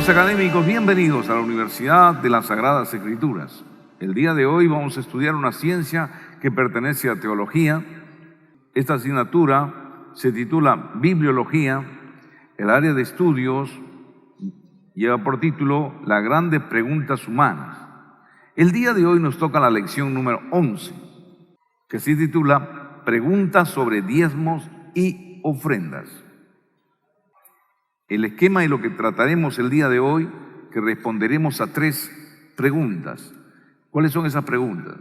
Queridos académicos, bienvenidos a la Universidad de las Sagradas Escrituras. El día de hoy vamos a estudiar una ciencia que pertenece a teología. Esta asignatura se titula Bibliología. El área de estudios lleva por título Las grandes preguntas humanas. El día de hoy nos toca la lección número 11, que se titula Preguntas sobre diezmos y ofrendas. El esquema y lo que trataremos el día de hoy, que responderemos a 3 preguntas. ¿Cuáles son esas preguntas?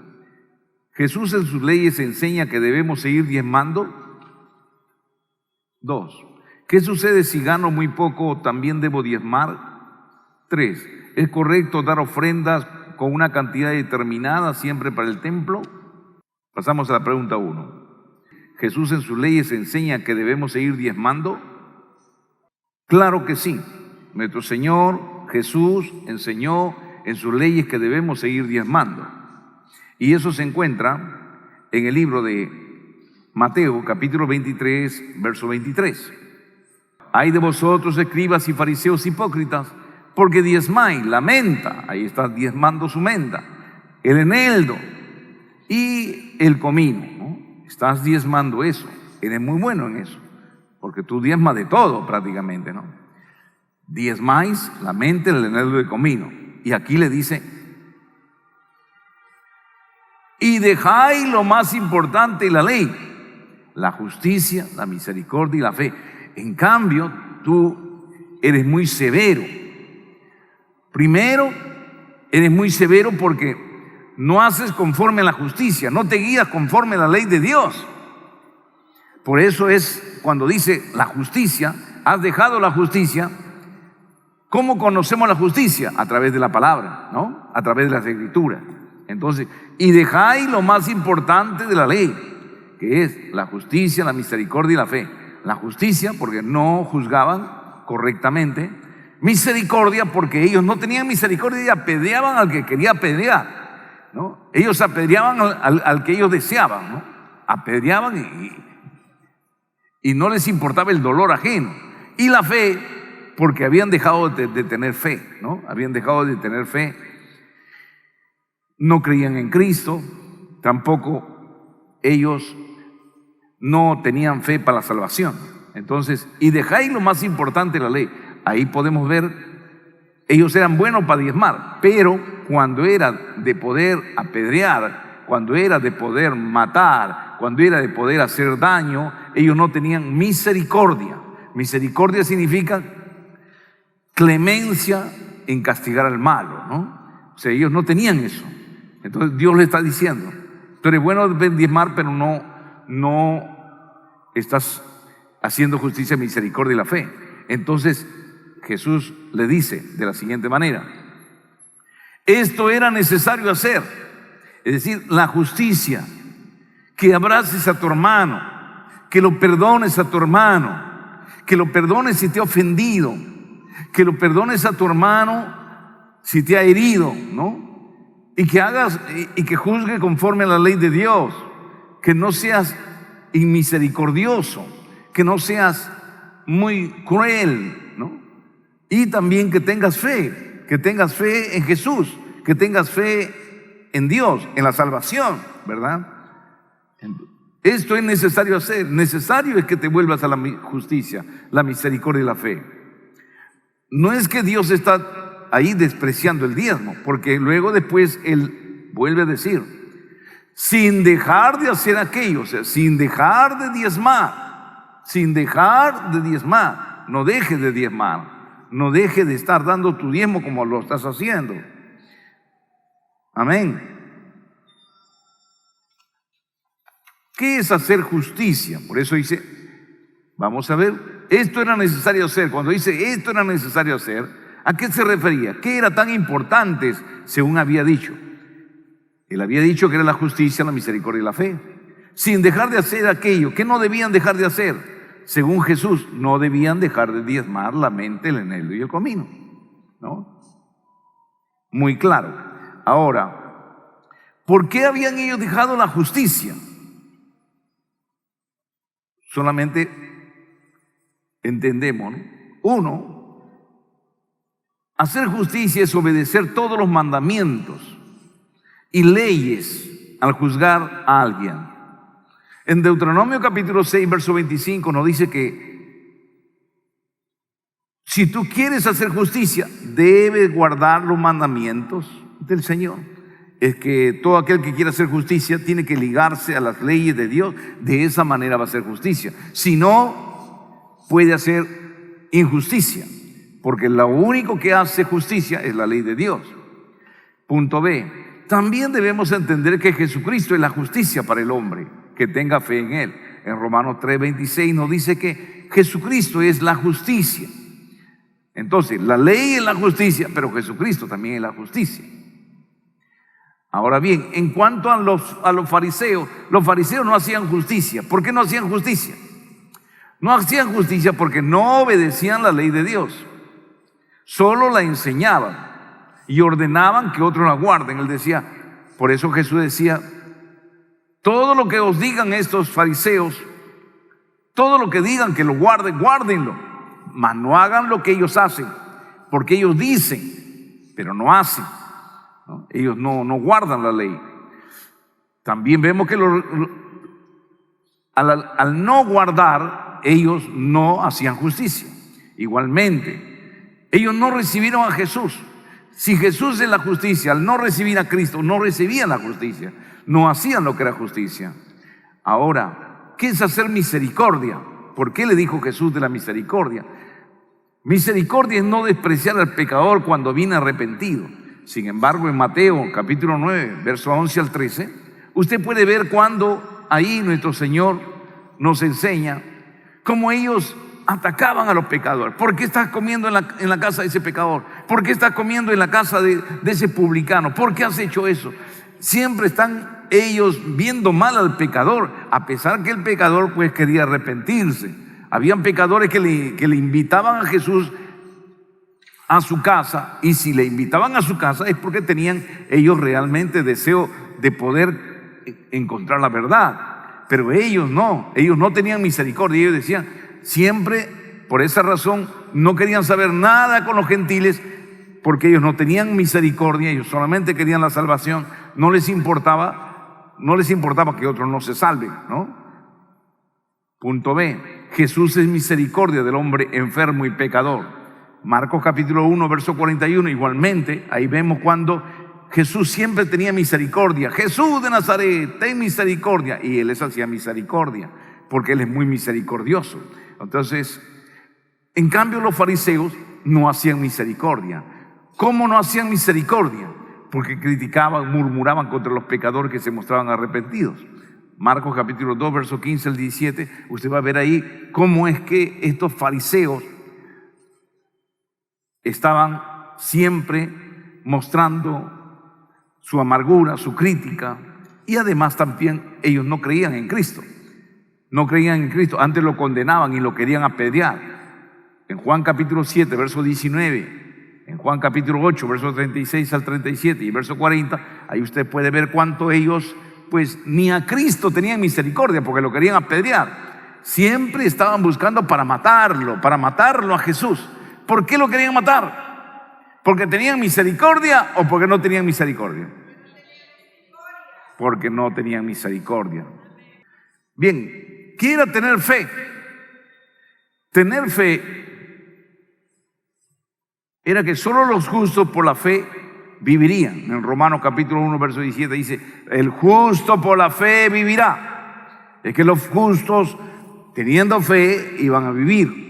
¿Jesús en sus leyes enseña que debemos seguir diezmando? 2. ¿Qué sucede si gano muy poco, también debo diezmar? 3. ¿Es correcto dar ofrendas con una cantidad determinada siempre para el templo? Pasamos a la pregunta 1. ¿Jesús en sus leyes enseña que debemos seguir diezmando? Claro que sí. Nuestro Señor Jesús enseñó en sus leyes que debemos seguir diezmando. Y eso se encuentra en el libro de Mateo, capítulo 23, verso 23. Ay de vosotros, escribas y fariseos hipócritas, porque diezmáis la menta, ahí estás diezmando su menta, el eneldo y el comino, ¿no? Estás diezmando eso, eres muy bueno en eso, porque tú diezmas de todo prácticamente, ¿no? Diezmáis la menta, el eneldo y el comino. Y aquí le dice, y dejáis lo más importante de la ley, la justicia, la misericordia y la fe. En cambio, tú eres muy severo. Primero, eres muy severo porque no haces conforme a la justicia, no te guías conforme a la ley de Dios. Por eso es cuando dice la justicia, has dejado la justicia. ¿Cómo conocemos la justicia? A través de la palabra, ¿no? A través de las escrituras. Entonces, y dejáis lo más importante de la ley, que es la justicia, la misericordia y la fe. La justicia porque no juzgaban correctamente. Misericordia porque ellos no tenían misericordia y apedreaban al que quería apedrear, ¿no? Ellos apedreaban al que ellos deseaban, ¿no? Apedreaban y no les importaba el dolor ajeno. Y la fe porque habían dejado de tener fe, ¿no? Habían dejado de tener fe. No creían en Cristo, tampoco ellos no tenían fe para la salvación. Entonces, y dejáis lo más importante de la ley. Ahí podemos ver, ellos eran buenos para diezmar, pero cuando era de poder apedrear, cuando era de poder matar, cuando era de poder hacer daño, ellos no tenían misericordia. Misericordia significa clemencia en castigar al malo, ¿no? O sea, ellos no tenían eso. Entonces Dios le está diciendo, tú eres bueno de diezmar, pero no estás haciendo justicia, misericordia y la fe. Entonces Jesús le dice de la siguiente manera, esto era necesario hacer, es decir, la justicia, que abraces a tu hermano, que lo perdones a tu hermano, que lo perdones si te ha ofendido, que lo perdones a tu hermano si te ha herido, ¿no? Y que hagas y que juzgue conforme a la ley de Dios, que no seas inmisericordioso, que no seas muy cruel, ¿no? Y también que tengas fe en Jesús, que tengas fe en Dios, en la salvación, ¿verdad? Esto es necesario hacer, necesario es que te vuelvas a la justicia, la misericordia y la fe. No es que Dios está ahí despreciando el diezmo, porque luego después Él vuelve a decir, sin dejar de hacer aquello, o sea, sin dejar de diezmar, no dejes de diezmar, no dejes de estar dando tu diezmo como lo estás haciendo. Amén. ¿Qué es hacer justicia? Por eso dice, vamos a ver, esto era necesario hacer. Cuando dice esto era necesario hacer, ¿a qué se refería? ¿Qué era tan importante según había dicho? Él había dicho que era la justicia, la misericordia y la fe. Sin dejar de hacer aquello, ¿qué no debían dejar de hacer? Según Jesús, no debían dejar de diezmar la mente, el eneldo y el comino, ¿no? Muy claro. Ahora, ¿por qué habían ellos dejado la justicia? Solamente entendemos, ¿no? Uno, Hacer justicia es obedecer todos los mandamientos y leyes al juzgar a alguien. En Deuteronomio capítulo 6, verso 25 nos dice que si tú quieres hacer justicia, debes guardar los mandamientos del Señor. Es que todo aquel que quiera hacer justicia tiene que ligarse a las leyes de Dios. De esa manera va a hacer justicia. Si no, puede hacer injusticia, porque lo único que hace justicia es la ley de Dios. Punto B. También debemos entender que Jesucristo es la justicia para el hombre que tenga fe en Él. En Romanos 3:26 nos dice que Jesucristo es la justicia. Entonces, la ley es la justicia, pero Jesucristo también es la justicia. Ahora bien, en cuanto a los fariseos no hacían justicia. ¿Por qué no hacían justicia? No hacían justicia porque no obedecían la ley de Dios. Solo la enseñaban y ordenaban que otros la guarden. Él decía, por eso Jesús decía, todo lo que os digan estos fariseos, todo lo que digan que lo guarden, guárdenlo, mas no hagan lo que ellos hacen, porque ellos dicen, pero no hacen. ¿No? Ellos no guardan la ley. También vemos que al no guardar, ellos no hacían justicia. Igualmente, ellos no recibieron a Jesús. Si Jesús es la justicia, al no recibir a Cristo, no recibían la justicia, no hacían lo que era justicia. Ahora, ¿qué es hacer misericordia? ¿Por qué le dijo Jesús de la misericordia? Misericordia es no despreciar al pecador cuando viene arrepentido. Sin embargo, en Mateo capítulo 9, verso 11 al 13, usted puede ver cuando ahí nuestro Señor nos enseña cómo ellos atacaban a los pecadores. ¿Por qué estás comiendo en la casa de ese pecador? ¿Por qué estás comiendo en la casa de ese publicano? ¿Por qué has hecho eso? Siempre están ellos viendo mal al pecador, a pesar que el pecador pues quería arrepentirse. Habían pecadores que le invitaban a Jesús a su casa, y si le invitaban a su casa es porque tenían ellos realmente deseo de poder encontrar la verdad. Pero ellos no tenían misericordia. Ellos decían siempre, por esa razón, no querían saber nada con los gentiles, porque ellos no tenían misericordia, ellos solamente querían la salvación. No les importaba que otros no se salven, ¿no? Punto B. Jesús es misericordia del hombre enfermo y pecador. Marcos capítulo 1, verso 41, igualmente, ahí vemos cuando Jesús siempre tenía misericordia. Jesús de Nazaret, ten misericordia. Y Él les hacía misericordia, porque Él es muy misericordioso. Entonces, en cambio los fariseos no hacían misericordia. ¿Cómo no hacían misericordia? Porque criticaban, murmuraban contra los pecadores que se mostraban arrepentidos. Marcos capítulo 2, verso 15 al 17, usted va a ver ahí cómo es que estos fariseos estaban siempre mostrando su amargura, su crítica, y además también ellos no creían en Cristo. No creían en Cristo, antes lo condenaban y lo querían apedrear. En Juan capítulo 7, verso 19, en Juan capítulo 8, verso 36 al 37 y verso 40, ahí usted puede ver cuánto ellos, pues ni a Cristo tenían misericordia porque lo querían apedrear. Siempre estaban buscando para matarlo a Jesús. ¿Por qué lo querían matar? ¿Porque tenían misericordia o porque no tenían misericordia? Porque no tenían misericordia. Bien, ¿qué era tener fe? Tener fe era que solo los justos por la fe vivirían. En Romanos capítulo 1, verso 17 dice, el justo por la fe vivirá. Es que los justos, teniendo fe, iban a vivir.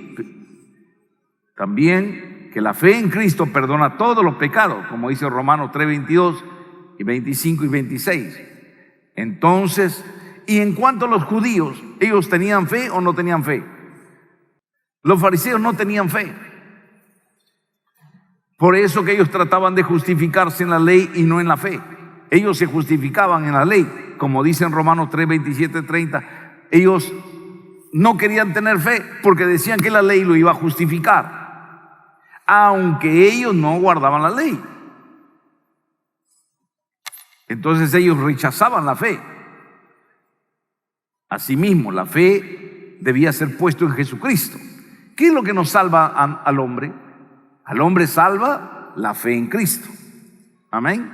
También que la fe en Cristo perdona todos los pecados, como dice Romanos 3, 22 y 25 y 26. Entonces, y en cuanto a los judíos, ¿ellos tenían fe o no tenían fe? Los fariseos no tenían fe. Por eso que ellos trataban de justificarse en la ley y no en la fe. Ellos se justificaban en la ley, como dice en Romanos 3, 27, 30. Ellos no querían tener fe porque decían que la ley lo iba a justificar, aunque ellos no guardaban la ley. Entonces ellos rechazaban la fe. Asimismo, la fe debía ser puesta en Jesucristo. ¿Qué es lo que nos salva al hombre? Al hombre salva la fe en Cristo. Amén.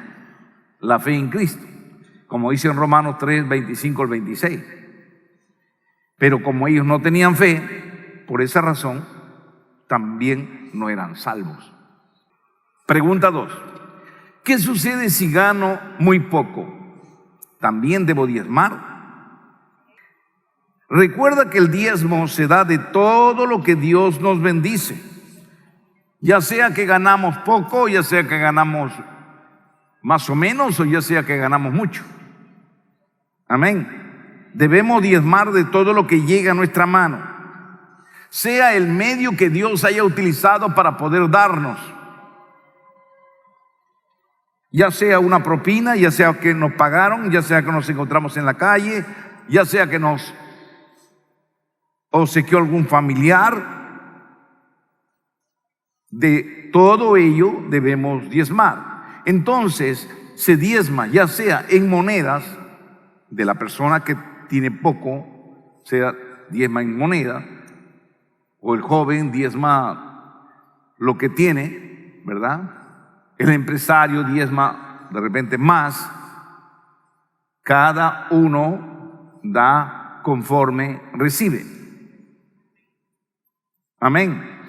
La fe en Cristo. Como dice en Romanos 3, 25 al 26. Pero como ellos no tenían fe, por esa razón, también no eran salvos. Pregunta 2. ¿Qué sucede si gano muy poco? ¿También debo diezmar? Recuerda que el diezmo se da de todo lo que Dios nos bendice. Ya sea que ganamos poco, ya sea que ganamos más o menos, o ya sea que ganamos mucho. Amén. Debemos diezmar de todo lo que llega a nuestra mano, sea el medio que Dios haya utilizado para poder darnos. Ya sea una propina, ya sea que nos pagaron, ya sea que nos encontramos en la calle, ya sea que nos obsequió algún familiar. De todo ello debemos diezmar. Entonces se diezma ya sea en monedas de la persona que tiene poco, sea diezma en moneda, o el joven diezma lo que tiene, ¿verdad? El empresario diezma de repente más. Cada uno da conforme recibe. Amén.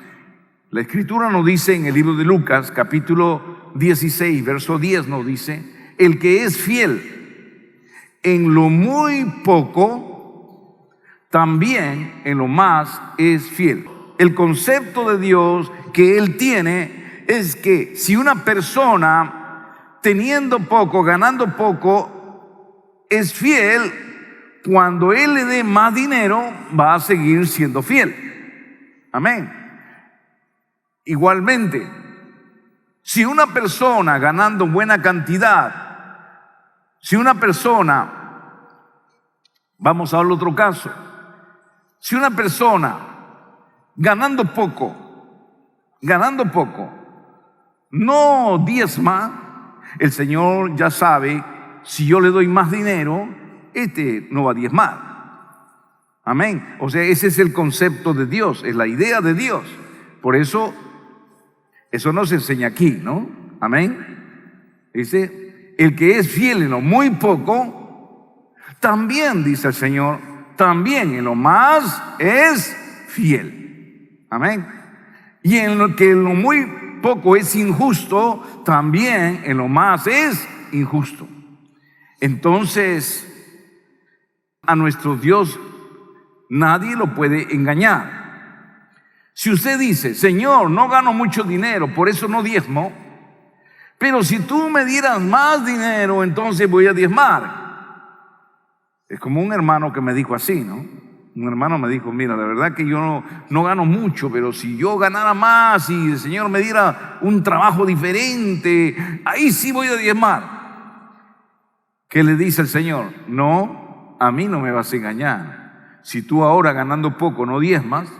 La Escritura nos dice en el libro de Lucas, capítulo 16, verso 10, nos dice: el que es fiel en lo muy poco, también en lo más es fiel. El concepto de Dios que Él tiene es que si una persona, teniendo poco, ganando poco, es fiel, cuando Él le dé más dinero, va a seguir siendo fiel. Amén. Igualmente, si una persona ganando buena cantidad, si una persona, vamos a ver otro caso, si una persona ganando poco, no diezma, el Señor ya sabe, si yo le doy más dinero, no va a diezmar. Amén. O sea, ese es el concepto de Dios, es la idea de Dios. Por eso no se enseña aquí, ¿no? Amén. Dice, el que es fiel en lo muy poco, también, dice el Señor, también en lo más es fiel. Amén. Y en lo que en lo muy poco es injusto, también en lo más es injusto. Entonces, a nuestro Dios nadie lo puede engañar. Si usted dice, Señor, no gano mucho dinero, por eso no diezmo, pero si tú me dieras más dinero, entonces voy a diezmar. Es como un hermano que me dijo así, ¿no? Un hermano me dijo, mira, la verdad que yo no gano mucho, pero si yo ganara más y el Señor me diera un trabajo diferente, ahí sí voy a diezmar. ¿Qué le dice el Señor? No, a mí no me vas a engañar. Si tú ahora ganando poco no diezmas,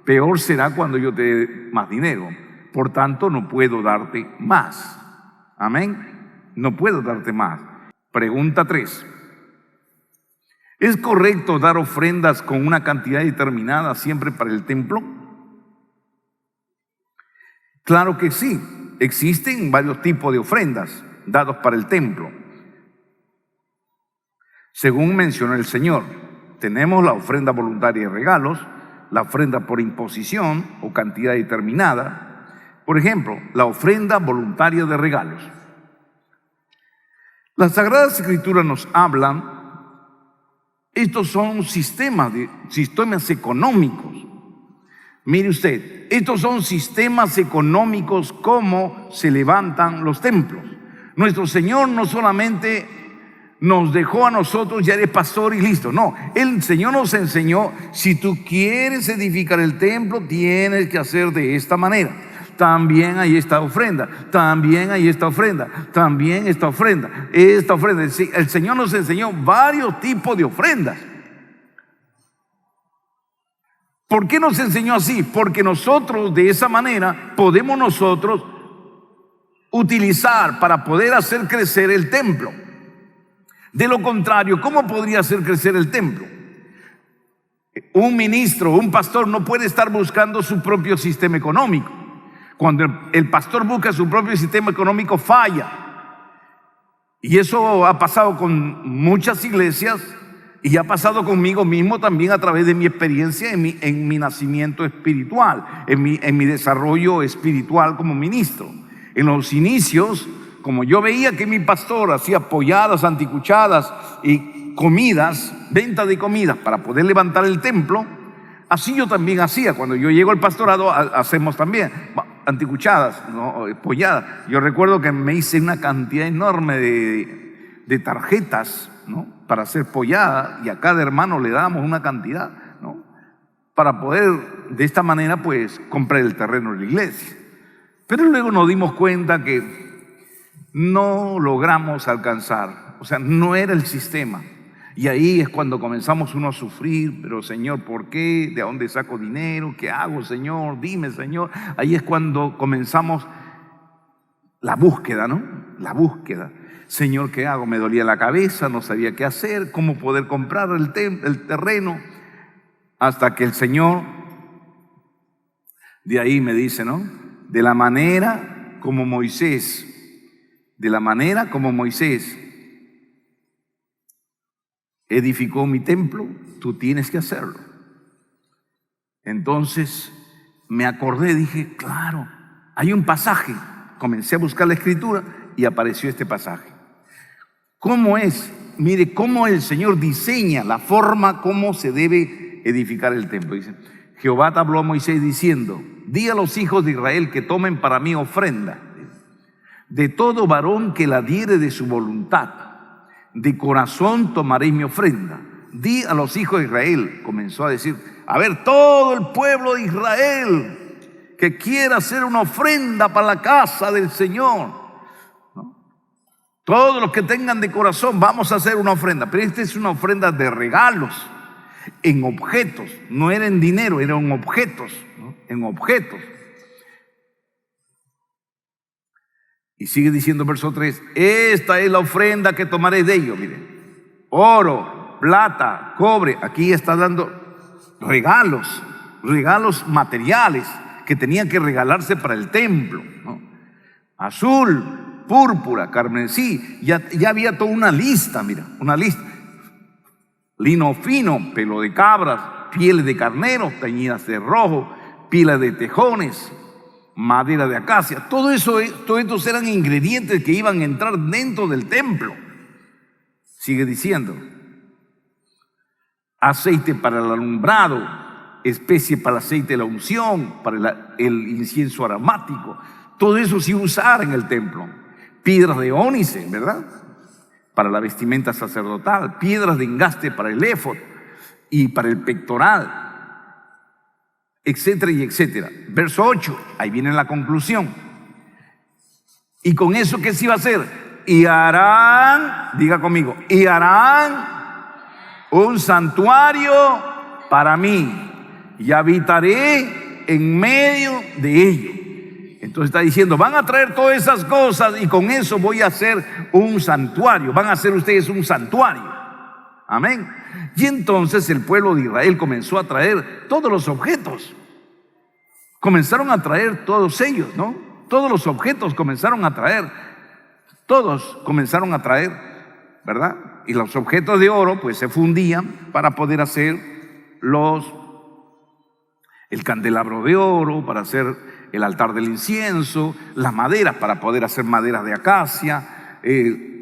peor será cuando yo te dé más dinero. Por tanto, no puedo darte más. Amén. No puedo darte más. Pregunta 3. ¿Es correcto dar ofrendas con una cantidad determinada siempre para el templo? Claro que sí. Existen varios tipos de ofrendas dados para el templo. Según mencionó el Señor, tenemos la ofrenda voluntaria de regalos, la ofrenda por imposición o cantidad determinada. Por ejemplo, la ofrenda voluntaria de regalos. Las Sagradas Escrituras nos hablan, estos son sistemas económicos. Mire usted, estos son sistemas económicos, cómo se levantan los templos. Nuestro Señor no solamente nos dejó a nosotros, ya eres pastor y listo. No, el Señor nos enseñó, si tú quieres edificar el templo, tienes que hacer de esta manera. También hay esta ofrenda, también hay esta ofrenda, también esta ofrenda, esta ofrenda. El Señor nos enseñó varios tipos de ofrendas. ¿Por qué nos enseñó así? Porque nosotros de esa manera podemos nosotros utilizar para poder hacer crecer el templo. De lo contrario, ¿cómo podría hacer crecer el templo? Un ministro, un pastor no puede estar buscando su propio sistema económico. Cuando el pastor busca su propio sistema económico, falla. Y eso ha pasado con muchas iglesias y ha pasado conmigo mismo también a través de mi experiencia en mi nacimiento espiritual, en mi desarrollo espiritual como ministro. En los inicios, como yo veía que mi pastor hacía polladas, anticuchadas y comidas, venta de comidas para poder levantar el templo, así yo también hacía. Cuando yo llego al pastorado, hacemos también anticuchadas, ¿no? Polladas. Yo recuerdo que me hice una cantidad enorme de tarjetas, ¿no? Para hacer pollada, y a cada hermano le dábamos una cantidad, ¿no? Para poder de esta manera pues comprar el terreno de la iglesia. Pero luego nos dimos cuenta que no logramos alcanzar, o sea, no era el sistema. Y ahí es cuando comenzamos uno a sufrir, pero Señor, ¿por qué? ¿De dónde saco dinero? ¿Qué hago, Señor? Dime, Señor. Ahí es cuando comenzamos la búsqueda, ¿no? La búsqueda. Señor, ¿qué hago? Me dolía la cabeza, no sabía qué hacer, cómo poder comprar el terreno. Hasta que el Señor de ahí me dice, ¿no? De la manera como Moisés edificó mi templo, tú tienes que hacerlo. Entonces me acordé, dije, claro, hay un pasaje. Comencé a buscar la escritura y apareció este pasaje. ¿Cómo es? Mire cómo el Señor diseña la forma como se debe edificar el templo. Dice, Jehová te habló a Moisés diciendo, di a los hijos de Israel que tomen para mí ofrenda de todo varón que la diere de su voluntad. De corazón tomaréis mi ofrenda. Di a los hijos de Israel, comenzó a decir, a ver, todo el pueblo de Israel que quiera hacer una ofrenda para la casa del Señor, ¿no? Todos los que tengan de corazón, vamos a hacer una ofrenda. Pero esta es una ofrenda de regalos, en objetos, no era en dinero, eran objetos, ¿no? En objetos. Y sigue diciendo verso 3, esta es la ofrenda que tomaréis de ellos, miren, oro, plata, cobre. Aquí está dando regalos materiales que tenían que regalarse para el templo, ¿no? Azul, púrpura, carmesí, ya había toda una lista, mira, una lista. Lino fino, pelo de cabras, pieles de carneros teñidas de rojo, pilas de tejones, madera de acacia. Todos estos eran ingredientes que iban a entrar dentro del templo. Sigue diciendo, aceite para el alumbrado, especie para el aceite de la unción, para el incienso aromático. Todo eso se iba a usar en el templo. Piedras de ónice, ¿verdad? Para la vestimenta sacerdotal, piedras de engaste para el éfod y para el pectoral, etcétera y etcétera. Verso 8, ahí viene la conclusión. ¿Y con eso qué se iba a hacer? Y harán, diga conmigo, y harán un santuario para mí y habitaré en medio de ellos. Entonces está diciendo, van a traer todas esas cosas y con eso voy a hacer un santuario. Van a hacer ustedes un santuario. Amén. Y entonces el pueblo de Israel comenzó a traer todos los objetos. Comenzaron a traer todos ellos, ¿no? Todos los objetos comenzaron a traer. Todos comenzaron a traer, ¿verdad? Y los objetos de oro pues se fundían para poder hacer el candelabro de oro, para hacer el altar del incienso, las maderas para poder hacer maderas de acacia,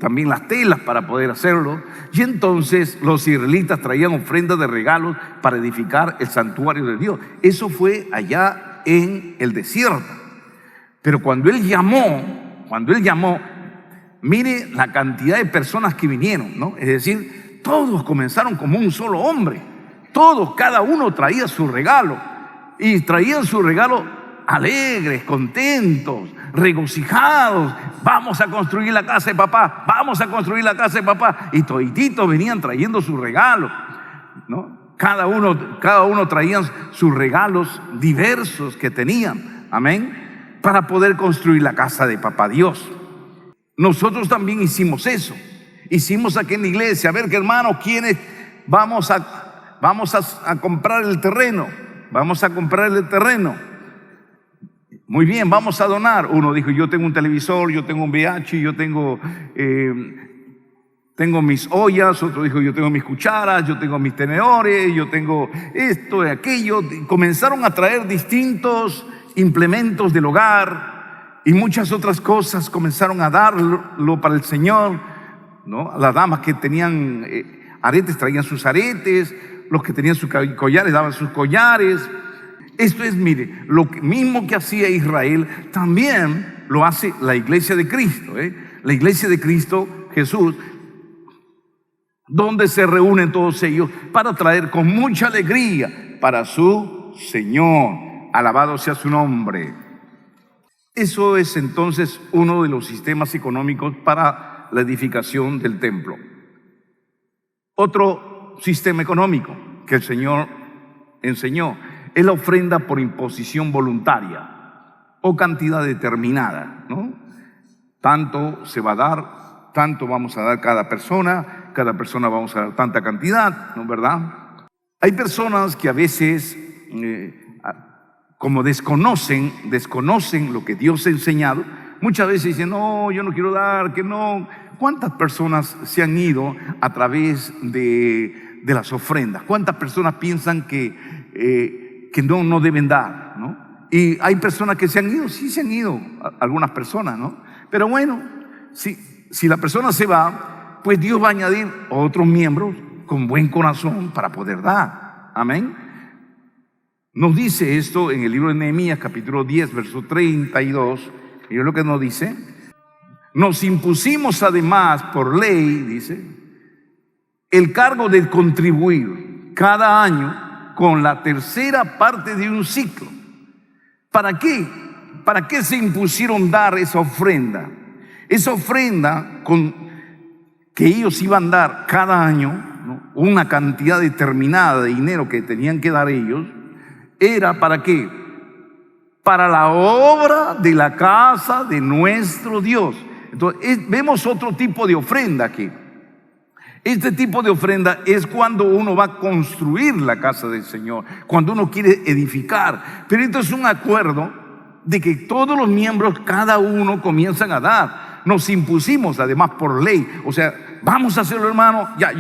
también las telas para poder hacerlo. Y entonces los israelitas traían ofrendas de regalos para edificar el santuario de Dios. Eso fue allá en el desierto. Pero cuando él llamó, mire la cantidad de personas que vinieron, ¿no? Es decir, todos comenzaron como un solo hombre. Todos, cada uno traía su regalo. Y traían su regalo alegres, contentos, regocijados. Vamos a construir la casa de papá, vamos a construir la casa de papá. Y todititos venían trayendo sus regalos, ¿no? Cada uno traían sus regalos diversos que tenían, amén, para poder construir la casa de papá Dios. Nosotros también hicimos eso. Hicimos aquí en la iglesia, a ver, que hermanos, ¿quiénes vamos a comprar el terreno? Vamos a comprar el terreno. Muy bien, vamos a donar. Uno dijo, yo tengo un televisor, yo tengo un VH, yo tengo mis ollas. Otro dijo, yo tengo mis cucharas, yo tengo mis tenedores, yo tengo esto y aquello. Y comenzaron a traer distintos implementos del hogar y muchas otras cosas. Comenzaron a darlo para el Señor, ¿no? Las damas que tenían aretes traían sus aretes, los que tenían sus collares daban sus collares. Esto es, mire, lo mismo que hacía Israel, también lo hace la iglesia de Cristo, la iglesia de Cristo Jesús, donde se reúnen todos ellos para traer con mucha alegría para su Señor. Alabado sea su nombre. Eso es entonces uno de los sistemas económicos para la edificación del templo. Otro sistema económico que el Señor enseñó es la ofrenda por imposición voluntaria o cantidad determinada, ¿no? Tanto se va a dar, tanto vamos a dar cada persona vamos a dar tanta cantidad, ¿no? ¿Verdad? Hay personas que a veces, como desconocen lo que Dios ha enseñado, muchas veces dicen, no, yo no quiero dar, que no. ¿Cuántas personas se han ido a través de las ofrendas? ¿Cuántas personas piensan que no deben dar, ¿no? Y hay personas que se han ido, sí se han ido, algunas personas, ¿no? Pero bueno, si la persona se va, pues Dios va a añadir otros miembros con buen corazón para poder dar. Amén. Nos dice esto en el libro de Nehemías, capítulo 10, verso 32. Y es lo que nos dice. Nos impusimos además por ley, dice, el cargo de contribuir cada año con la tercera parte de un ciclo. ¿Para qué? ¿Para qué se impusieron dar esa ofrenda? Esa ofrenda que ellos iban a dar cada año, ¿no? Una cantidad determinada de dinero que tenían que dar ellos, ¿era para qué? Para la obra de la casa de nuestro Dios. Entonces, vemos otro tipo de ofrenda aquí. Este tipo de ofrenda es cuando uno va a construir la casa del Señor, cuando uno quiere edificar. Pero esto es un acuerdo de que todos los miembros, cada uno, comienzan a dar. Nos impusimos además por ley. O sea, vamos a hacerlo, hermano. Ya,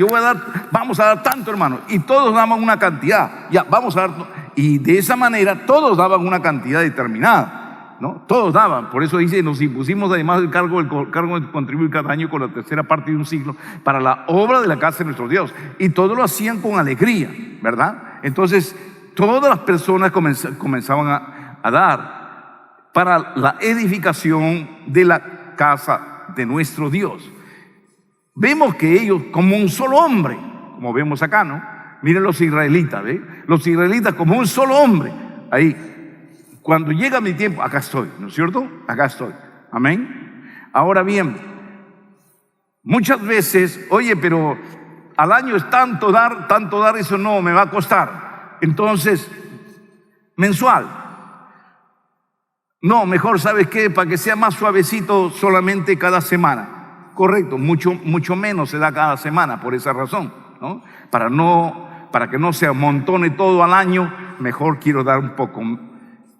vamos a dar tanto, hermano. Y todos daban una cantidad. Ya, vamos a dar. Y de esa manera todos daban una cantidad determinada, ¿no? Todos daban. Por eso dice, nos impusimos además el cargo de contribuir cada año con la tercera parte de un siglo para la obra de la casa de nuestro Dios. Y todos lo hacían con alegría, ¿verdad? Entonces, todas las personas comenzaban a dar para la edificación de la casa de nuestro Dios. Vemos que ellos, como un solo hombre, como vemos acá, ¿no? Miren los israelitas, ¿ve? Los israelitas como un solo hombre. Ahí, cuando llega mi tiempo, acá estoy, ¿no es cierto? Acá estoy. Amén. Ahora bien, muchas veces, oye, pero al año es tanto dar, eso no me va a costar. Entonces, mensual. No, mejor, ¿sabes qué? Para que sea más suavecito, solamente cada semana. Correcto, mucho menos se da cada semana por esa razón, ¿no? Para que no se amontone todo al año, mejor quiero dar un poco.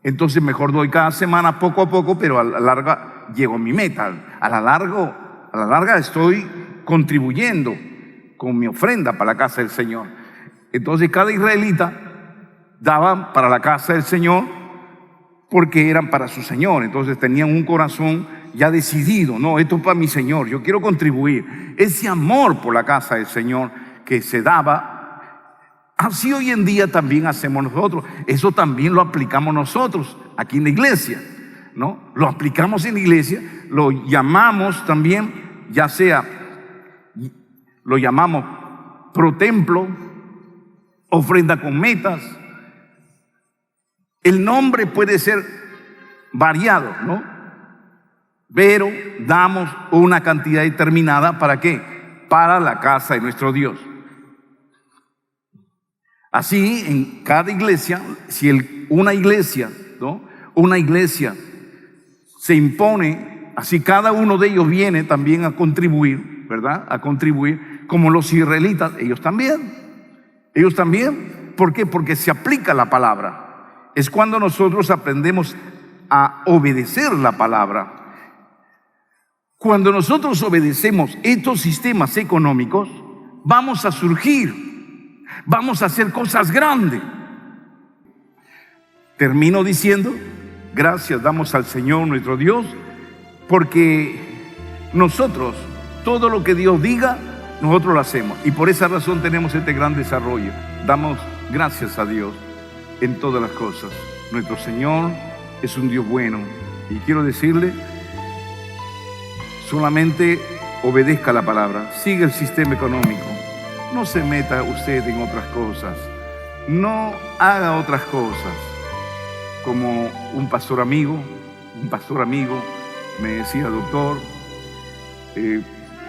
Entonces mejor doy cada semana poco a poco, pero a la larga llego a mi meta. A la larga estoy contribuyendo con mi ofrenda para la casa del Señor. Entonces cada israelita daban para la casa del Señor porque eran para su Señor. Entonces tenían un corazón ya decidido. No, esto es para mi Señor, yo quiero contribuir. Ese amor por la casa del Señor que se daba, así hoy en día también hacemos nosotros. Eso también lo aplicamos nosotros aquí en la iglesia, ¿no? Lo aplicamos en la iglesia, lo llamamos también, ya sea, lo llamamos pro templo, ofrenda con metas. El nombre puede ser variado, ¿no? Pero damos una cantidad determinada, ¿para qué? Para la casa de nuestro Dios. Así, en cada iglesia, si una iglesia, ¿no? Una iglesia se impone, así cada uno de ellos viene también a contribuir, ¿verdad? A contribuir, como los israelitas, ellos también. ¿Por qué? Porque se aplica la palabra. Es cuando nosotros aprendemos a obedecer la palabra. Cuando nosotros obedecemos estos sistemas económicos, vamos a surgir, vamos a hacer cosas grandes. Termino diciendo, gracias damos al Señor nuestro Dios, porque nosotros, todo lo que Dios diga, nosotros lo hacemos. Y por esa razón tenemos este gran desarrollo. Damos gracias a Dios en todas las cosas. Nuestro Señor es un Dios bueno. Y quiero decirle, solamente obedezca la palabra, siga el sistema económico. No se meta usted en otras cosas. No haga otras cosas. Como un pastor amigo me decía, doctor,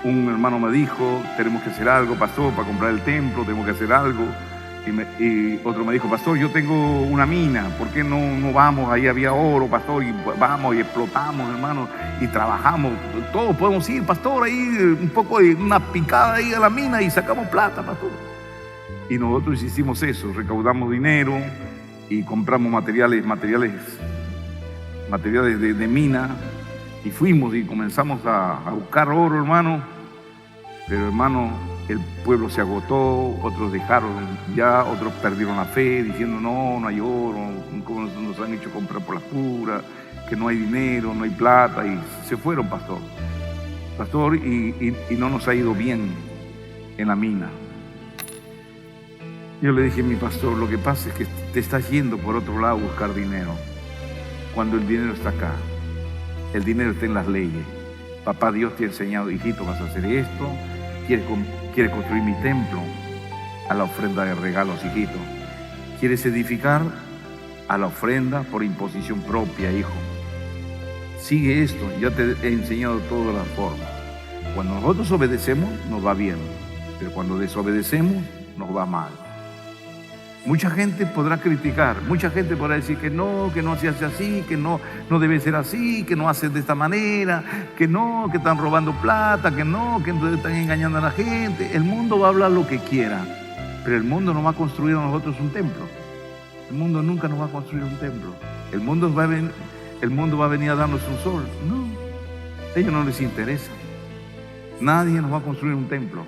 un hermano me dijo, tenemos que hacer algo, pastor, para comprar el templo, tenemos que hacer algo. Y otro me dijo, pastor, yo tengo una mina, ¿por qué no vamos? Ahí había oro, pastor, y vamos y explotamos, hermano, y trabajamos. Todos podemos ir, pastor, ahí un poco de una picada ahí a la mina y sacamos plata, pastor. Y nosotros hicimos eso, recaudamos dinero y compramos materiales de mina, y fuimos y comenzamos a buscar oro, hermano. Pero, hermano, el pueblo se agotó, otros dejaron ya, otros perdieron la fe, diciendo no hay oro, como nos han hecho comprar por las puras, que no hay dinero, no hay plata, y se fueron, pastor, y no nos ha ido bien en la mina. Yo le dije a mi pastor, lo que pasa es que te estás yendo por otro lado a buscar dinero, cuando el dinero está acá. El dinero está en las leyes. Papá Dios te ha enseñado, hijito, vas a hacer esto. ¿Quieres construir mi templo? A la ofrenda de regalos, hijito. ¿Quieres edificar? A la ofrenda por imposición propia, hijo. Sigue esto, ya te he enseñado todas las formas. Cuando nosotros obedecemos, nos va bien. Pero cuando desobedecemos, nos va mal. Mucha gente podrá criticar, mucha gente podrá decir que no se hace así, que no debe ser así, que no hacen de esta manera, que están robando plata, que están engañando a la gente. El mundo va a hablar lo que quiera, pero el mundo no va a construir a nosotros un templo. El mundo nunca nos va a construir un templo. El mundo va a venir a darnos un sol. No, a ellos no les interesa. Nadie nos va a construir un templo.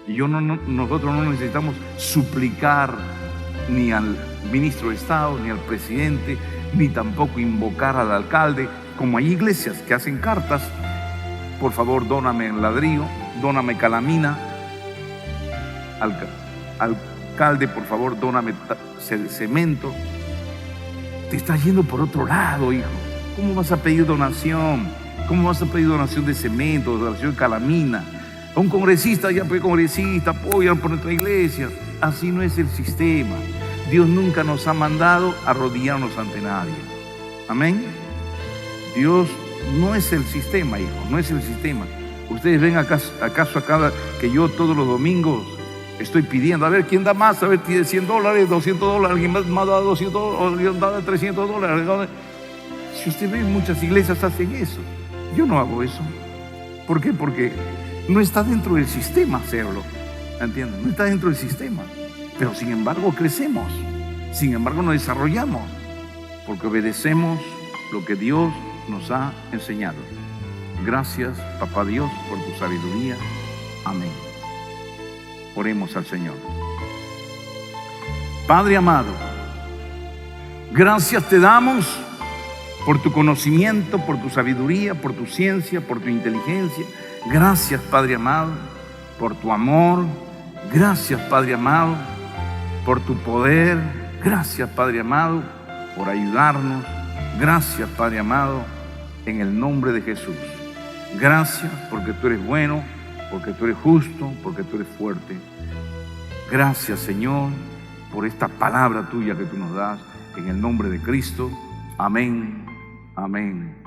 Y nosotros no necesitamos suplicar ni al ministro de Estado, ni al presidente, ni tampoco invocar al alcalde, como hay iglesias que hacen cartas, por favor, dóname el ladrillo, dóname calamina, alcalde, por favor, dóname cemento. Te estás yendo por otro lado, hijo. ¿Cómo vas a pedir donación? ¿Cómo vas a pedir donación de cemento, donación de calamina? A un congresista, ya pues congresista, apoyan por nuestra iglesia. Así no es el sistema. Dios nunca nos ha mandado a arrodillarnos ante nadie. Amén. Dios no es el sistema, hijo, no es el sistema. Ustedes ven acaso acá que yo todos los domingos estoy pidiendo, a ver quién da más, a ver, tiene $100, $200, alguien más da $200, alguien da $300. Si usted ve, muchas iglesias hacen eso. Yo no hago eso. ¿Por qué? Porque no está dentro del sistema hacerlo. ¿Entienden? No está dentro del sistema. Pero sin embargo crecemos. Sin embargo nos desarrollamos. Porque obedecemos lo que Dios nos ha enseñado. Gracias, Papá Dios, por tu sabiduría. Amén. Oremos al Señor. Padre amado, gracias te damos por tu conocimiento, por tu sabiduría, por tu ciencia, por tu inteligencia. Gracias, Padre amado, por tu amor. Gracias, Padre amado, por tu poder. Gracias, Padre amado, por ayudarnos. Gracias, Padre amado, en el nombre de Jesús. Gracias porque tú eres bueno, porque tú eres justo, porque tú eres fuerte. Gracias, Señor, por esta palabra tuya que tú nos das. En el nombre de Cristo. Amén. Amén.